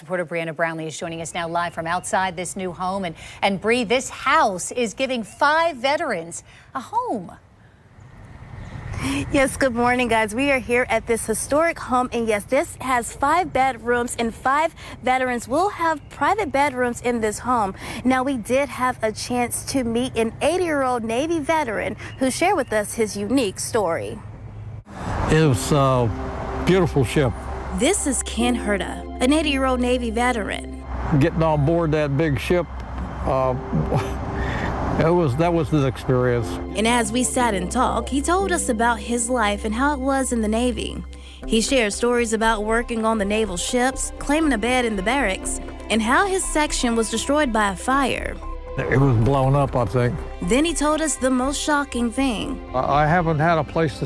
Reporter Brianna Brownlee is joining us now live from outside this new home. And Bree, this house is giving 5 veterans a home. Yes, good morning, guys. We are here at this historic home, and yes, this has 5 bedrooms, and 5 veterans will have private bedrooms in this home. Now, we did have a chance to meet an 80-year-old Navy veteran who shared with us his unique story. It was a beautiful ship. This is Ken Herta, an 80-year-old Navy veteran. Getting on board that big ship, that was an experience. And as we sat and talked, he told us about his life and how it was in the Navy. He shared stories about working on the naval ships, claiming a bed in the barracks, and how his section was destroyed by a fire. It was blown up, I think. Then he told us the most shocking thing. I haven't had a place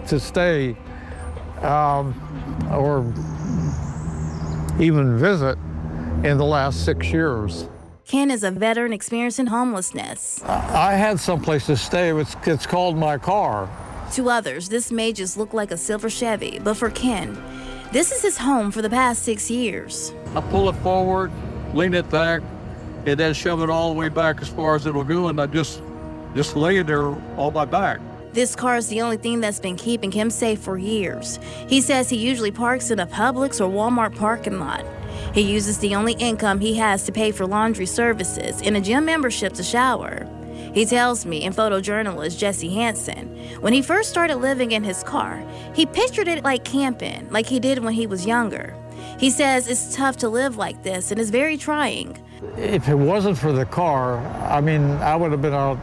to stay or even visit in the last 6 years. Ken is a veteran experiencing homelessness. I had someplace to stay. It's called my car. To others, this may just look like a silver Chevy, but for Ken, this is his home for the past 6 years. I pull it forward, lean it back, and then shove it all the way back as far as it'll go, and I just lay it there on my back. This car is the only thing that's been keeping him safe for years. He says he usually parks in a Publix or Walmart parking lot. He uses the only income he has to pay for laundry services and a gym membership to shower. He tells me, and photojournalist Jesse Hansen, when he first started living in his car, he pictured it like camping, like he did when he was younger. He says it's tough to live like this and is very trying. If it wasn't for the car, I mean, I would have been out,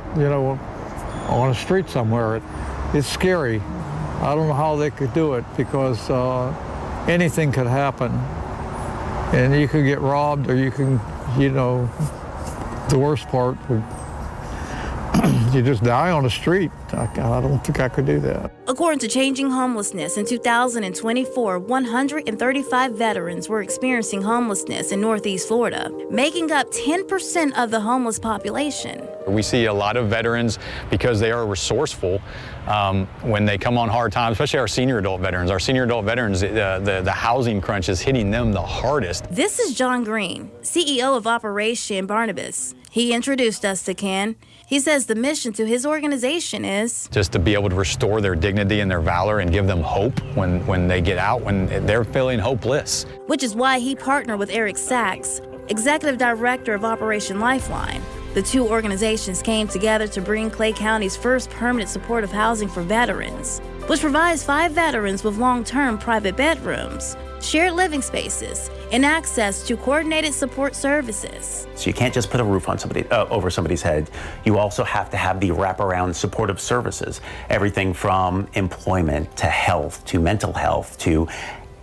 on a street somewhere. It's scary. I don't know how they could do it because anything could happen. And you could get robbed, or you can, the worst part would, you just die on the street. I don't think I could do that. According to Changing Homelessness, in 2024, 135 veterans were experiencing homelessness in Northeast Florida, making up 10% of the homeless population. We see a lot of veterans, because they are resourceful, when they come on hard times, especially our senior adult veterans. Our senior adult veterans, the housing crunch is hitting them the hardest. This is John Green, CEO of Operation Barnabas. He introduced us to Ken. He says the mission to his organization is just to be able to restore their dignity and their valor and give them hope when they get out, when they're feeling hopeless. Which is why he partnered with Eric Sachs, Executive Director of Operation Lifeline. The two organizations came together to bring Clay County's first permanent supportive housing for veterans, which provides 5 veterans with long-term private bedrooms, shared living spaces, and access to coordinated support services. So you can't just put a roof on over somebody's head. You also have to have the wraparound supportive services, everything from employment to health to mental health to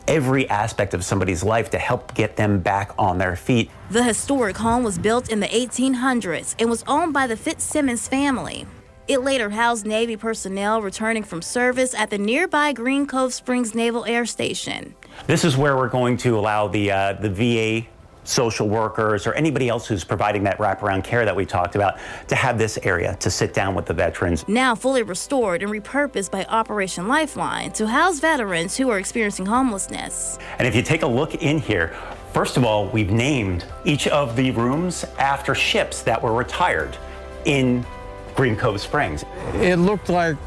every aspect of somebody's life to help get them back on their feet. The historic home was built in the 1800s and was owned by the Fitzsimmons family. It later housed Navy personnel returning from service at the nearby Green Cove Springs Naval Air Station. This is where we're going to allow the VA social workers or anybody else who's providing that wraparound care that we talked about to have this area to sit down with the veterans. Now fully restored and repurposed by Operation Lifeline to house veterans who are experiencing homelessness. And if you take a look in here, first of all, we've named each of the rooms after ships that were retired in Green Cove Springs. It looked like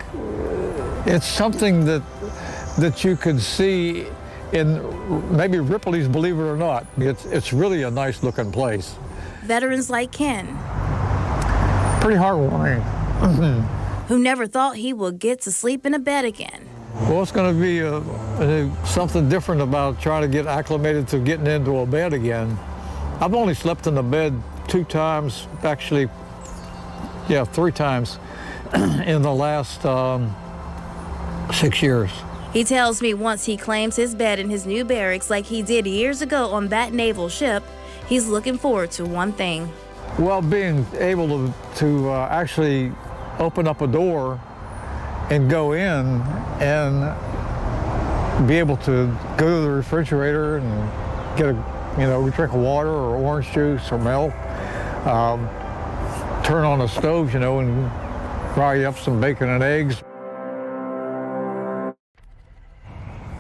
it's something that you could see in maybe Ripley's Believe It or Not. It's really a nice looking place. Veterans like Ken, pretty heartwarming. who never thought he would get to sleep in a bed again. Well, it's going to be something different about trying to get acclimated to getting into a bed again. I've only slept in the bed 2 times, actually, 3 times in the last 6 years. He tells me once he claims his bed in his new barracks like he did years ago on that naval ship, he's looking forward to one thing. Well, being able to actually open up a door and go in and be able to go to the refrigerator and get a drink of water or orange juice or milk, turn on the stove, and fry up some bacon and eggs.